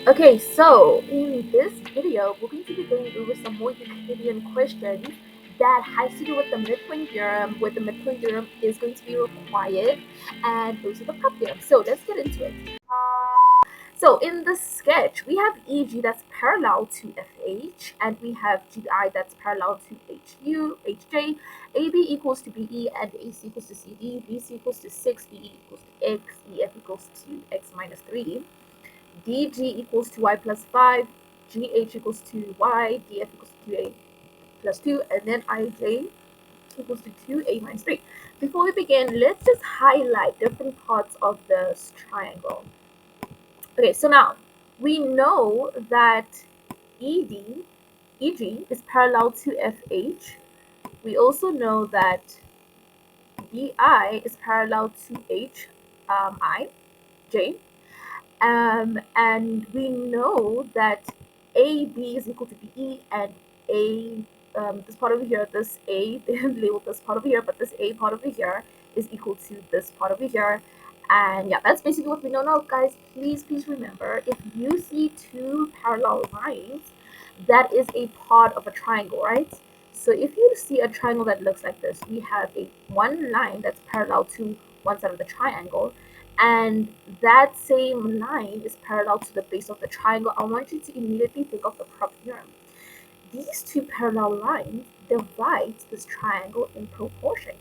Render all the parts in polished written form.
Okay, so in this video, we're going to be going over some more Euclidean questions that has to do with the midpoint theorem, where the midpoint theorem is going to be required, and those are the prop theorems. So let's get into it. So in the sketch, we have EG that's parallel to FH, and we have GI that's parallel to HJ, AB equals to BE, and AC equals to CD, BC equals to 6, DE equals to X, EF equals to X minus 3. dg equals to y plus 5, gh equals to y, df equals to 2a plus 2, and then ij equals to 2a minus 3. Before we begin, let's just highlight different parts of this triangle. Okay, so now we know that EG is parallel to FH. We also know that BI is parallel to J. And we know that AB is equal to BE, and A, this part over here, this A, they labeled this part over here, but this A part over here is equal to this part over here. And yeah, that's basically what we know now, guys. Please remember, if you see two parallel lines, that is a part of a triangle, right? So if you see a triangle that looks like this, we have one line that's parallel to one side of the triangle, and that same line is parallel to the base of the triangle. I want you to immediately think of the prop theorem. These two parallel lines divide this triangle in proportion.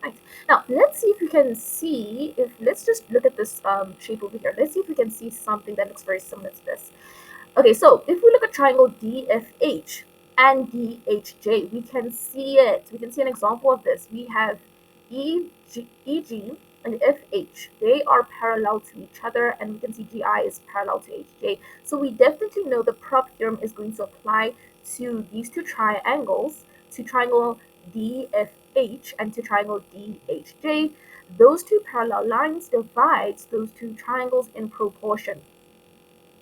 Right. Now, let's see if we can see, let's just look at this shape over here. Let's see if we can see something that looks very similar to this. Okay, so if we look at triangle DFH and DHJ, we can see it. We can see an example of this. We have EG and FH. They are parallel to each other, and we can see GI is parallel to HJ. So we definitely know the prop theorem is going to apply to these two triangles, to triangle DFH and to triangle DHJ. Those two parallel lines divide those two triangles in proportion.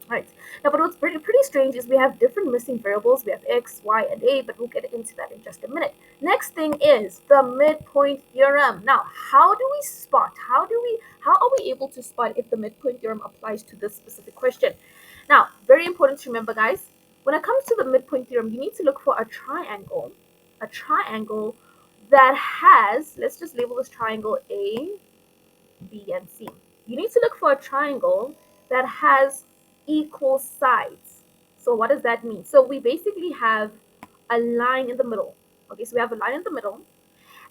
Right. Now, but what's pretty strange is we have different missing variables. We have x, y, and a, but we'll get into that in just a minute. Next thing is the midpoint theorem. Now, how do we spot? How are we able to spot if the midpoint theorem applies to this specific question? Now, very important to remember, guys. When it comes to the midpoint theorem, you need to look for a triangle that has, let's just label this triangle A, B, and C. You need to look for a triangle that has equal sides. So what does that mean? So we basically have a line in the middle. Okay, so we have a line in the middle,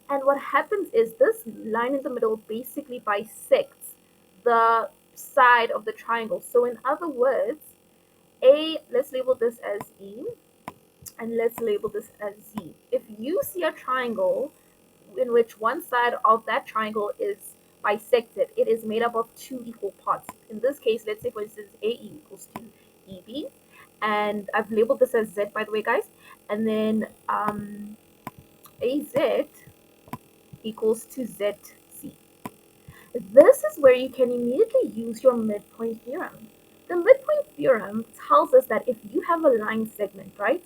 and what happens is this line in the middle basically bisects the side of the triangle. So in other words, let's label this as E, and let's label this as Z. If you see a triangle in which one side of that triangle is bisected, it is made up of two equal parts. In this case, let's say for instance AE equals to EB, and I've labeled this as Z, by the way, guys, and then AZ equals to ZC. This is where you can immediately use your midpoint theorem. The midpoint theorem tells us that if you have a line segment, right?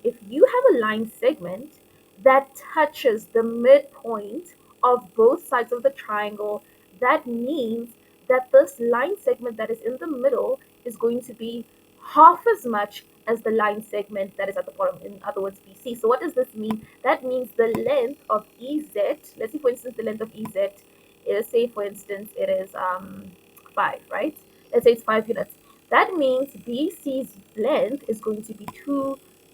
If you have a line segment that touches the midpoint of both sides of the triangle, that means that this line segment that is in the middle is going to be half as much as the line segment that is at the bottom, in other words, BC. So what does this mean? That means the length of EZ, let's say for instance the length of EZ is, say for instance it is 5, right? Let's say it's 5 units. That means BC's length is going to be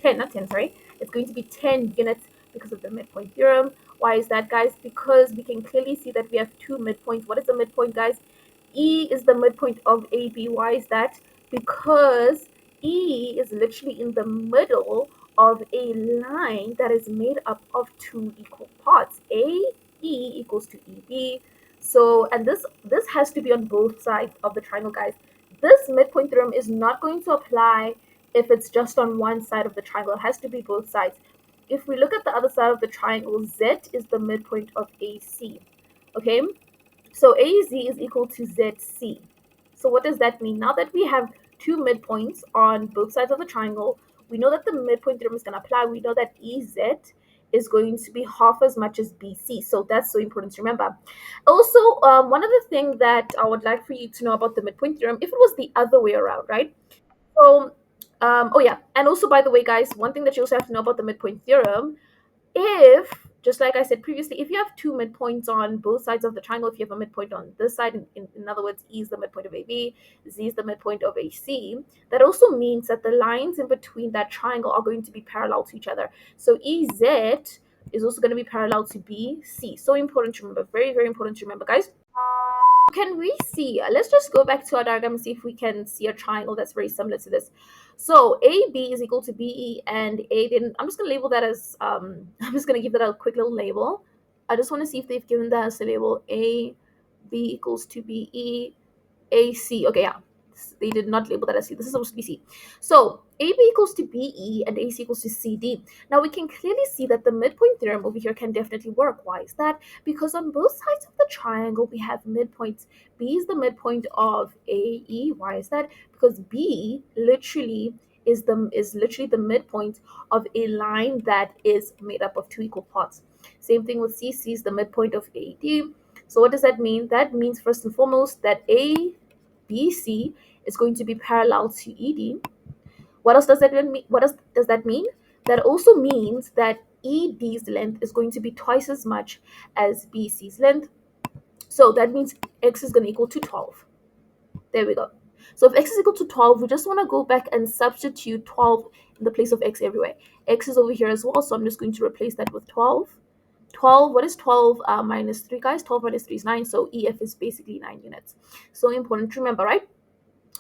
10, sorry. It's going to be 10 units because of the midpoint theorem. Why is that, guys? Because we can clearly see that we have two midpoints. What is the midpoint, guys? E is the midpoint of AB. Why is that? Because E is literally in the middle of a line that is made up of two equal parts. AE equals to EB. So, and this has to be on both sides of the triangle, guys. This midpoint theorem is not going to apply if it's just on one side of the triangle. It has to be both sides. If we look at the other side of the triangle, Z is the midpoint of AC. Okay, so AZ is equal to ZC. So what does that mean? Now that we have two midpoints on both sides of the triangle, we know that the midpoint theorem is going to apply. We know that EZ is going to be half as much as BC. So that's so important to remember. Also, one other thing that I would like for you to know about the midpoint theorem, if it was the other way around, right? So, oh yeah, and also by the way, guys, one thing that you also have to know about the midpoint theorem, if just like I said previously, if you have two midpoints on both sides of the triangle, if you have a midpoint on this side, in other words, E is the midpoint of AB, Z is the midpoint of AC, that also means that the lines in between that triangle are going to be parallel to each other. So EZ is also going to be parallel to BC. So important to remember, very, very important to remember, guys. Can we see, let's just go back to our diagram and see if we can see a triangle that's very similar to this. So AB is equal to BE and A, then I'm just going to label that as, I'm just going to give that a quick little label. I just want to see if they've given that as a label. A, B equals to BE, AC. Okay, yeah. They did not label that as C. This is supposed to be C. So AB equals to BE and AC equals to CD. Now we can clearly see that the midpoint theorem over here can definitely work. Why is that? Because on both sides of the triangle we have midpoints. B is the midpoint of AE. Why is that? Because B literally is literally the midpoint of a line that is made up of two equal parts. Same thing with C. C is the midpoint of AD. So what does that mean? That means first and foremost that ABC is going to be parallel to ED. What else does that mean? What else does that mean? That also means that ED's length is going to be twice as much as BC's length. So that means X is going to equal to 12. There we go. So if X is equal to 12, we just want to go back and substitute 12 in the place of X everywhere. X is over here as well, so I'm just going to replace that with 12. 12, what is 12 minus 3, guys? 12 minus 3 is 9, so EF is basically 9 units. So important to remember, right?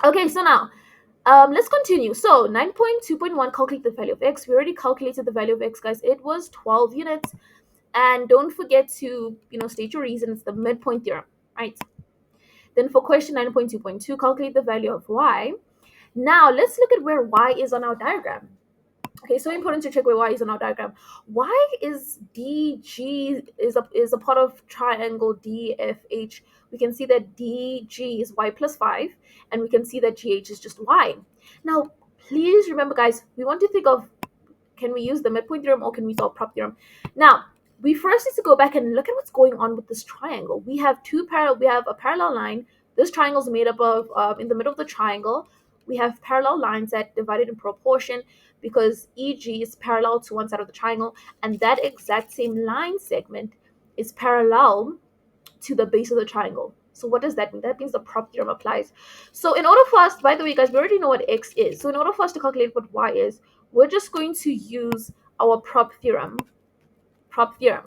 Okay, so now let's continue. So 9.2.1, calculate the value of X. We already calculated the value of X, guys. It was 12 units. And don't forget to, state your reason. It's the midpoint theorem, right? Then for question 9.2.2, calculate the value of Y. Now let's look at where Y is on our diagram. Okay, so important to check where Y is on our diagram. Y is DG is a part of triangle DFH. We can see that DG is Y plus 5, and we can see that GH is just Y. Now, please remember, guys, we want to think of, can we use the midpoint theorem or can we solve prop theorem? Now, we first need to go back and look at what's going on with this triangle. We have a parallel line. This triangle is made up of, in the middle of the triangle, we have parallel lines that divided in proportion because EG is parallel to one side of the triangle, and that exact same line segment is parallel to the base of the triangle. So what does that mean? That means the prop theorem applies. So in order for us, by the way, guys, we already know what X is. So in order for us to calculate what Y is, we're just going to use our prop theorem.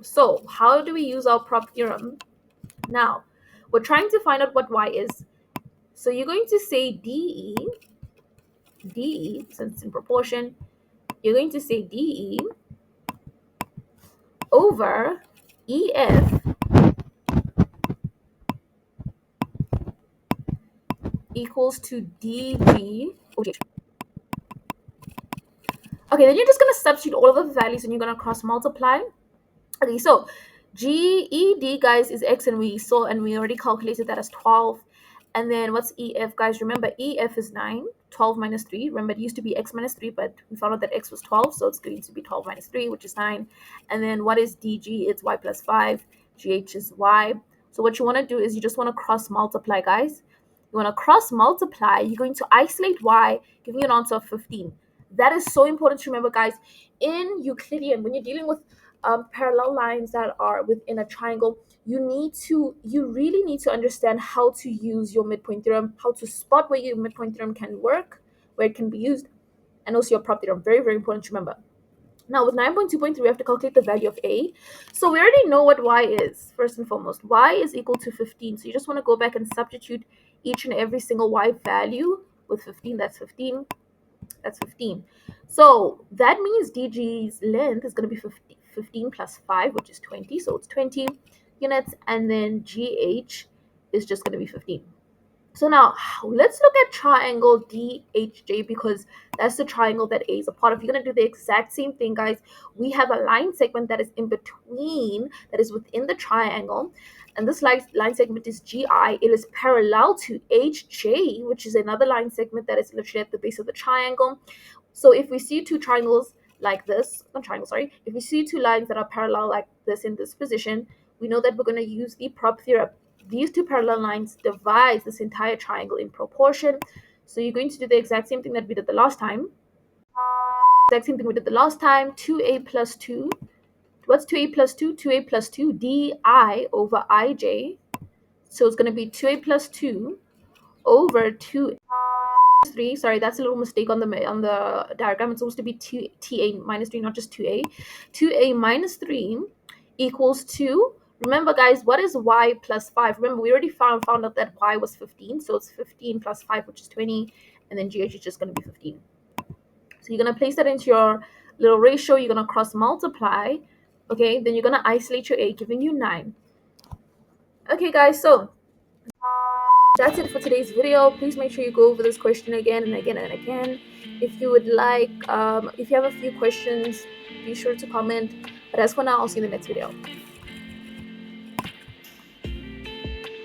So how do we use our prop theorem? Now, we're trying to find out what Y is. So you're going to say DE, since it's in proportion, you're going to say DE over EF equals to DG over GH. Okay, then you're just going to substitute all of the values and you're going to cross multiply. Okay, so GED, guys, is X, and we already calculated that as 12. And then what's EF, guys? Remember, EF is 9. 12 minus 3. Remember, it used to be X minus 3, but we found out that X was 12, so it's going to be 12 minus 3, which is 9. And then what is DG? It's Y plus 5. GH is Y. So what you want to do is you just want to cross multiply, guys. You want to cross multiply. You're going to isolate Y, giving you an answer of 15. That is so important to remember, guys. In Euclidean, when you're dealing with parallel lines that are within a triangle, you really need to understand how to use your midpoint theorem, how to spot where your midpoint theorem can work, where it can be used, and also your prop theorem. Very, very important to remember. Now with 9.2.3, we have to calculate the value of A. So we already know what Y is, first and foremost. Y is equal to 15. So you just want to go back and substitute each and every single Y value with 15. That's 15. That's 15. So that means DG's length is going to be 15 plus 5, which is 20. So it's 20 units. And then GH is just going to be 15. So now let's look at triangle DHJ because that's the triangle that A is a part of. You're going to do the exact same thing, guys. We have a line segment that is in between, that is within the triangle. And this line segment is GI. It is parallel to HJ, which is another line segment that is literally at the base of the triangle. So if we see two triangles like this, not triangle, sorry, if we see two lines that are parallel like this in this position, we know that we're going to use the prop theorem. These two parallel lines divide this entire triangle in proportion. So you're going to do the exact same thing that we did the last time. 2a plus 2. What's 2a plus 2? 2a plus 2 di over ij. So it's going to be 2a plus 2 over 2 3. Sorry, that's a little mistake on the diagram. It's supposed to be 2ta minus 3, not just 2a. 2a minus 3 equals 2. Remember, guys, what is y plus 5? Remember, we already found out that y was 15. So it's 15 plus 5, which is 20. And then gh is just going to be 15. So you're going to place that into your little ratio. You're going to cross multiply. Okay, then you're going to isolate your a, giving you 9. Okay, guys, so that's it for today's video. Please make sure you go over this question again and again and again. If you would like, if you have a few questions, be sure to comment. But as for now, I'll see you in the next video.